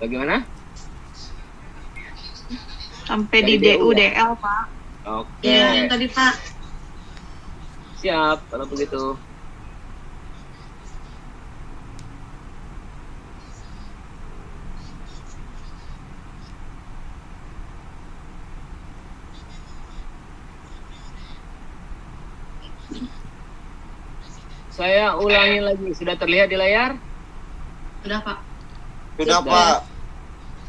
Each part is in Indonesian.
Bagaimana? Sampai Dari di DU DU, ya? DL, Pak. Oke. Iya, yang tadi, Pak. Siap kalau begitu. Saya ulangi lagi. Sudah terlihat di layar? Sudah, Pak. Sudah, Pak.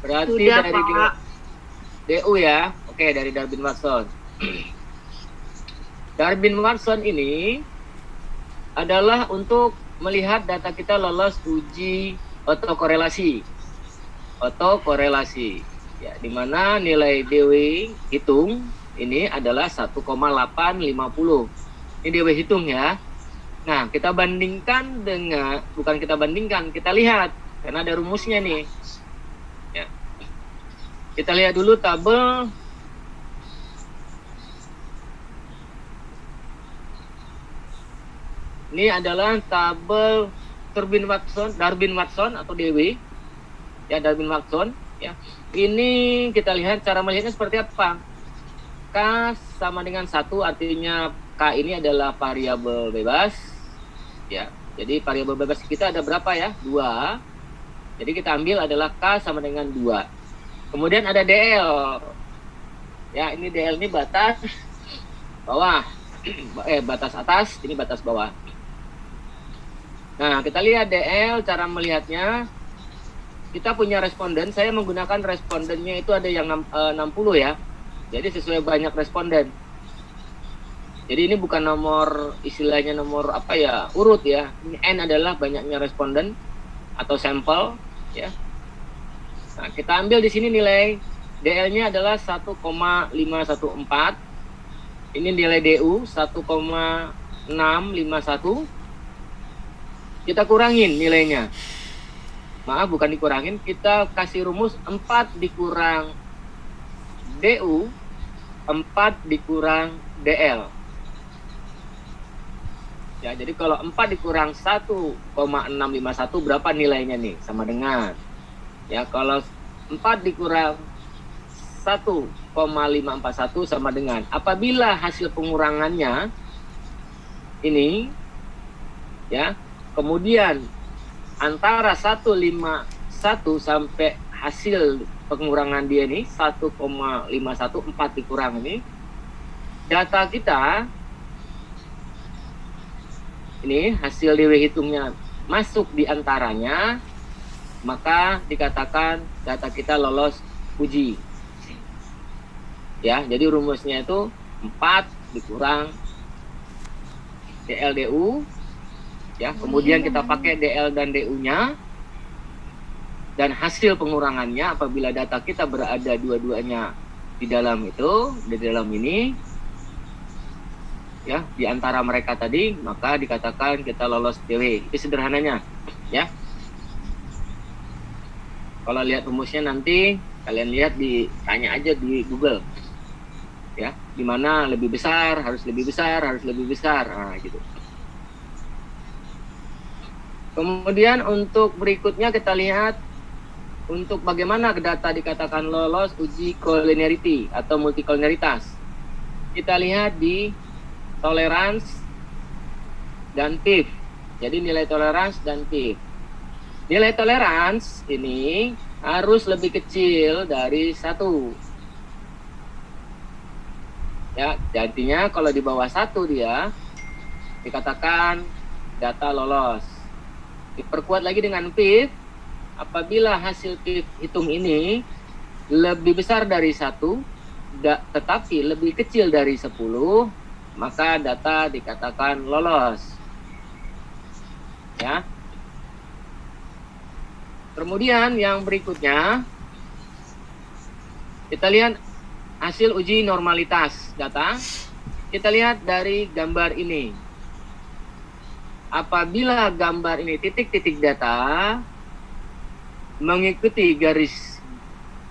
Berarti Sudah, dari Pak. DU ya. Oke, dari Darwin Watson. Darwin Watson ini adalah untuk melihat data kita lolos uji autokorelasi. Autokorelasi. Ya, di mana nilai DW hitung ini adalah 1,850. Ini DW hitung ya. Nah, kita bandingkan dengan, bukan kita bandingkan, kita lihat. Karena ada rumusnya nih. Ya. Kita lihat dulu tabel. Ini adalah tabel Darwin Watson atau DW. Ya, Darwin Watson. Ya. Ini kita lihat cara melihatnya seperti apa. K sama dengan 1, artinya K ini adalah variabel bebas. Ya, jadi variabel bebas kita ada berapa ya? 2. Jadi kita ambil adalah K sama dengan 2. Kemudian ada DL. Ya, ini DL ini batas bawah. Batas atas, ini batas bawah. Nah, kita lihat DL, cara melihatnya. Kita punya responden, saya menggunakan respondennya itu ada yang 60 ya. Jadi sesuai banyak responden. Jadi ini bukan nomor, istilahnya nomor apa ya, urut ya. Ini N adalah banyaknya responden atau sampel ya. Nah, kita ambil di sini nilai DL-nya adalah 1,514. Ini nilai DU 1,651. Kita kurangin nilainya. Maaf, bukan dikurangin, kita kasih rumus 4 dikurang DU, 4 dikurang DL. Ya, jadi kalau 4 dikurang 1,651 berapa nilainya nih? Sama dengan. Ya, kalau 4 dikurang 1,541 sama dengan. Apabila hasil pengurangannya ini ya, kemudian antara 151 sampai hasil pengurangan dia ini 1,514 dikurang ini, data kita ini hasil DW hitungnya masuk di antaranya, maka dikatakan data kita lolos uji. Ya, jadi rumusnya itu 4 dikurang DLDU. Ya, kemudian kita pakai DL dan DU-nya, dan hasil pengurangannya apabila data kita berada dua-duanya di dalam itu, di dalam ini, ya, di antara mereka tadi, maka dikatakan kita lolos DW. Itu sederhananya, ya. Kalau lihat rumusnya nanti kalian lihat, tanya aja di Google, ya, di mana lebih besar, harus lebih besar, harus lebih besar, nah gitu. Kemudian untuk berikutnya kita lihat untuk bagaimana data dikatakan lolos uji collinearity atau multicollinearitas. Kita lihat di tolerance dan PIV. Jadi nilai tolerance dan PIV. Nilai tolerance ini harus lebih kecil dari 1. Ya, artinya kalau di bawah 1 dia dikatakan data lolos. Diperkuat lagi dengan PIV, apabila hasil PIV hitung ini lebih besar dari 1, tetapi lebih kecil dari 10, maka data dikatakan lolos. Ya. Kemudian yang berikutnya, kita lihat hasil uji normalitas data. Kita lihat dari gambar ini. Apabila gambar ini titik-titik data mengikuti garis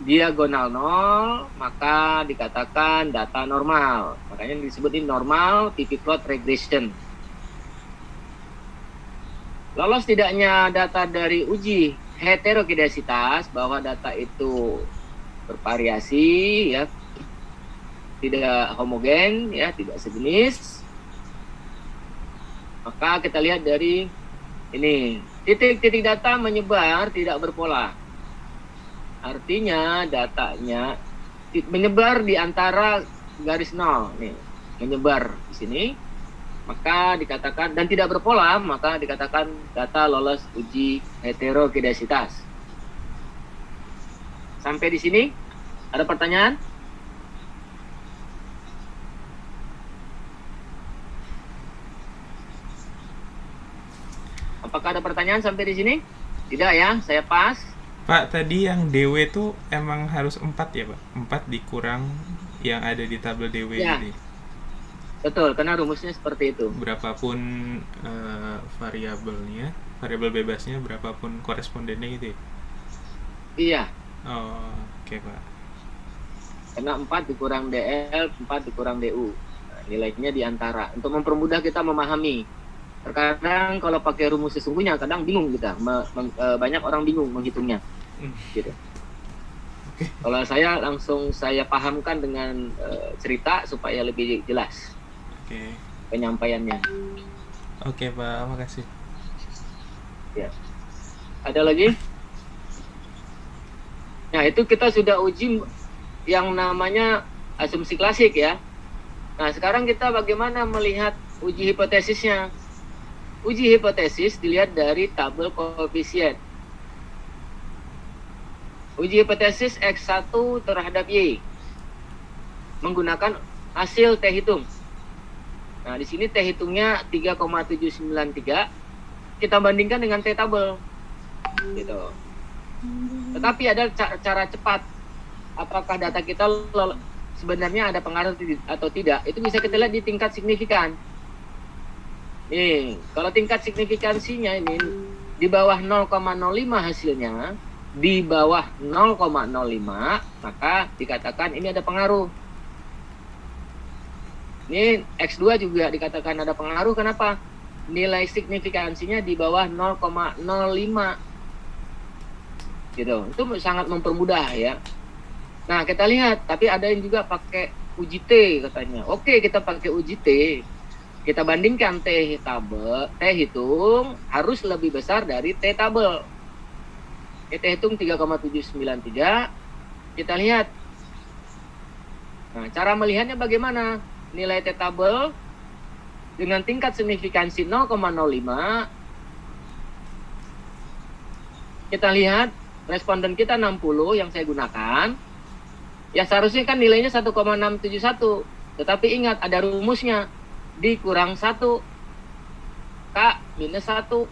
diagonal 0, maka dikatakan data normal. Makanya disebutin normal PV plot regression. Lolos tidaknya data dari uji heterokineasitas, bahwa data itu bervariasi, ya, tidak homogen, ya, tidak sejenis. Maka kita lihat dari ini, titik-titik data menyebar tidak berpola. Artinya datanya menyebar di antara garis nol, nih, menyebar di sini. Maka dikatakan, dan tidak berpola, maka dikatakan data lolos uji heterokineasitas. Sampai di sini, ada pertanyaan? Apakah ada pertanyaan sampai di sini? Tidak ya, saya pas. Pak, tadi yang DW tuh emang harus 4 ya Pak? 4 dikurang yang ada di tabel DW Ya. ini. Betul, karena rumusnya seperti itu. Berapapun variabelnya, variabel bebasnya, berapapun korespondennya gitu ya? Iya, Oh, oke Pak. karena 4 dikurang DL, 4 dikurang DU. Nah, nilainya di antara. Untuk mempermudah kita memahami. Terkadang kalau pakai rumus sesungguhnya, kadang bingung kita. Banyak orang bingung menghitungnya. Gitu. Kalau saya langsung saya pahamkan dengan cerita supaya lebih jelas Oke. penyampaiannya. Oke Pak, makasih. Ya. Ada lagi? Nah, itu kita sudah uji yang namanya asumsi klasik ya. Nah, sekarang kita bagaimana melihat uji hipotesisnya? Uji hipotesis dilihat dari tabel koefisien. Uji hipotesis X1 terhadap Y menggunakan hasil T hitung. Nah, di sini T hitungnya 3,793. Kita bandingkan dengan T tabel. Gitu. Tetapi ada cara cepat. Apakah data kita sebenarnya ada pengaruh atau tidak? Itu bisa kita lihat di tingkat signifikan. Nih, kalau tingkat signifikansinya ini di bawah 0,05 hasilnya, di bawah 0,05, maka dikatakan ini ada pengaruh. Ini X2 juga dikatakan ada pengaruh. Kenapa? Nilai signifikansinya di bawah 0,05. Gitu. Itu sangat mempermudah ya. Nah, kita lihat, tapi ada yang juga pakai uji T katanya. Oke, kita pakai uji T. Kita bandingkan T hitung harus lebih besar dari T tabel. T hitung 3,793. Kita lihat. Nah, cara melihatnya bagaimana? Nilai T tabel dengan tingkat signifikansi 0,05. Kita lihat responden kita 60 yang saya gunakan. Ya seharusnya kan nilainya 1,671. Tetapi ingat ada rumusnya. Dikurang 1, K minus 1,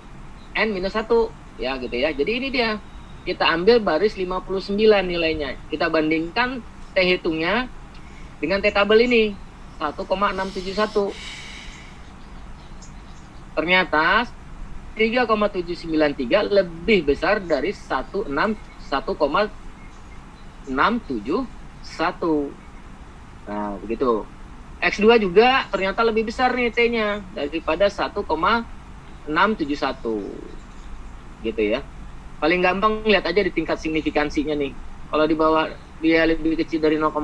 N minus 1. Ya gitu ya. Jadi ini dia. Kita ambil baris 59 nilainya. Kita bandingkan T hitungnya dengan T tabel ini. 1,671. Ternyata 3,793 lebih besar dari 1,671. Nah, begitu. X2 juga ternyata lebih besar nih T-nya daripada 1,671. Gitu ya. Paling gampang lihat aja di tingkat signifikansinya nih. Kalau di bawah dia lebih kecil dari 0,05,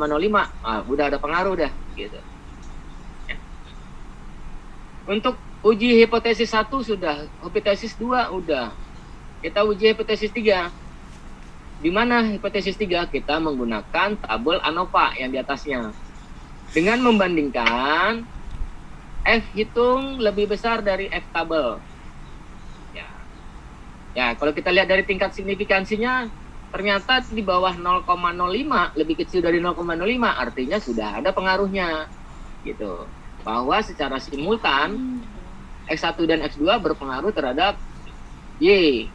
udah ada pengaruh dah gitu. Ya. Untuk uji hipotesis 1 sudah, hipotesis 2 udah. Kita uji hipotesis 3. Di mana hipotesis 3 kita menggunakan tabel ANOVA yang di atasnya. Dengan membandingkan F hitung lebih besar dari F tabel. Ya, kalau kita lihat dari tingkat signifikansinya ternyata di bawah 0,05, lebih kecil dari 0,05, artinya sudah ada pengaruhnya. Gitu. Bahwa secara simultan X1 dan X2 berpengaruh terhadap Y.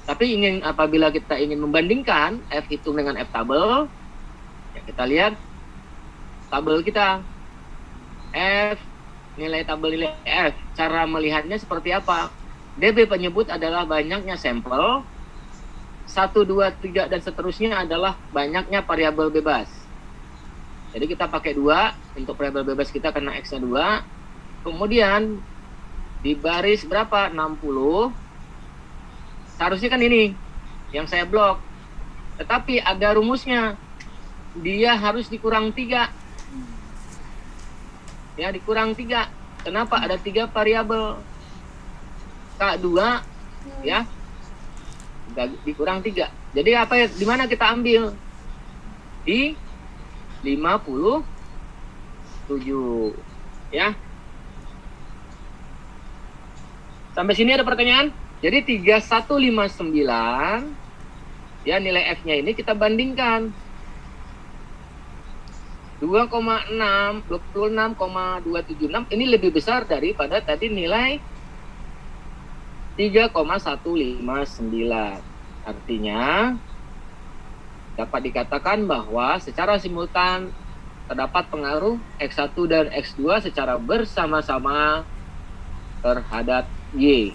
Tapi apabila kita ingin membandingkan F hitung dengan F tabel, ya kita lihat tabel kita. F, nilai tabel nilai F. Cara melihatnya seperti apa? DB penyebut adalah banyaknya sampel. 1, 2, 3, dan seterusnya adalah banyaknya variabel bebas. Jadi kita pakai 2 untuk variabel bebas kita karena X-nya 2. Kemudian di baris berapa? 60. Seharusnya kan ini. yang saya blok. Tetapi ada rumusnya. Dia harus dikurang 3. Ya, dikurang 3. Kenapa? Ada 3 variabel. K2 ya. Dikurang 3. Jadi apa ya? Di mana kita ambil? Di 57 ya. Sampai sini ada pertanyaan? Jadi 3159 ya, nilai F-nya ini kita bandingkan 26,276 ini lebih besar daripada tadi nilai 3,159. Artinya dapat dikatakan bahwa secara simultan terdapat pengaruh X1 dan X2 secara bersama-sama terhadap Y.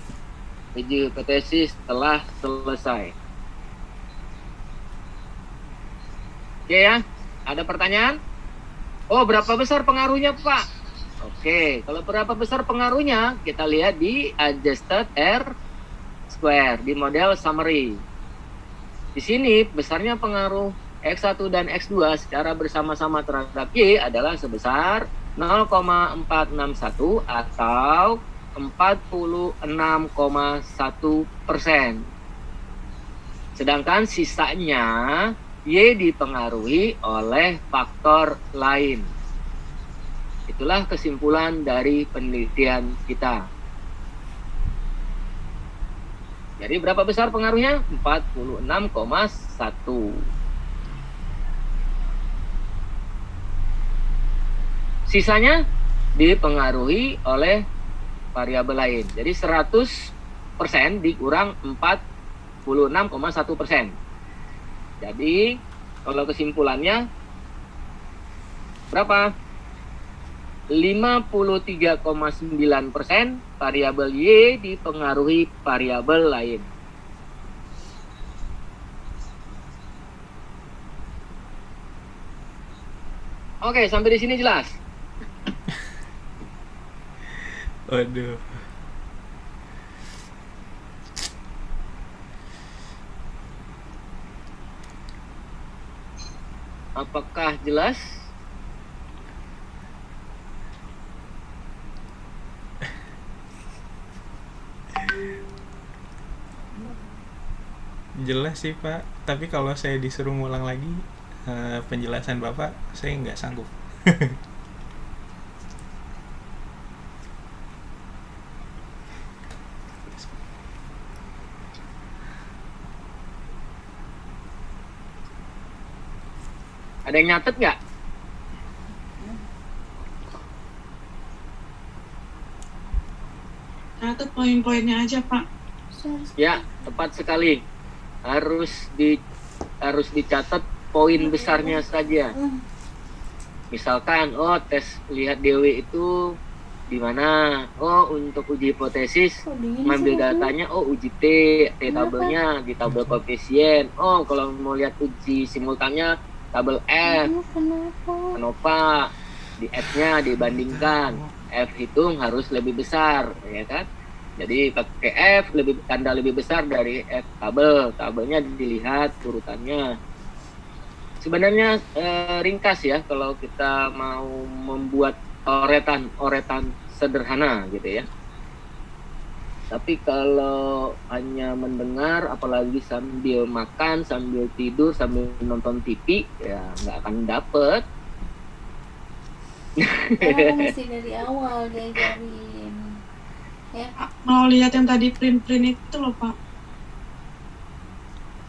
Uji hipotesis telah selesai. Oke ya, ada pertanyaan? Oh, berapa besar pengaruhnya, Pak? Oke, kalau berapa besar pengaruhnya, kita lihat di adjusted R square, di model summary. Di sini, besarnya pengaruh X1 dan X2 secara bersama-sama terhadap Y adalah sebesar 0,461 atau 46,1%. Sedangkan sisanya Y dipengaruhi oleh faktor lain. Itulah kesimpulan dari penelitian kita. Jadi berapa besar pengaruhnya? 46,1. Sisanya dipengaruhi oleh variabel lain. Jadi 100% dikurang 46,1%. Jadi kalau kesimpulannya berapa? 53,9% variabel Y dipengaruhi variabel lain. Oke, sampai di sini jelas. Waduh. Apakah jelas? Jelas sih Pak, tapi kalau saya disuruh ngulang lagi penjelasan Bapak, saya nggak sanggup. Ada yang nyatet nggak? Catat poin-poinnya aja, Pak. Ya, tepat sekali. Harus dicatat poin besarnya saja. Misalkan, oh tes lihat DW itu di mana? Oh, untuk uji hipotesis mengambil datanya, oh uji T tabelnya di tabel koefisien. Oh, kalau mau lihat uji simultannya tabel F. Kenapa? Di F-nya dibandingkan. F hitung harus lebih besar, ya kan? Jadi pakai F tanda lebih besar dari F tabelnya dilihat urutannya. Sebenarnya ringkas ya kalau kita mau membuat oretan sederhana gitu ya. Tapi kalau hanya mendengar, apalagi sambil makan, sambil tidur, sambil nonton TV, ya nggak akan dapet. Karena mesti dari awal diajarin. Ya. Mau lihat yang tadi print-print itu loh, Pak.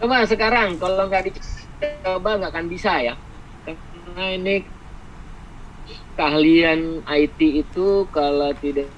Coba sekarang kalau nggak dicoba nggak akan bisa ya. Karena ini keahlian IT itu kalau tidak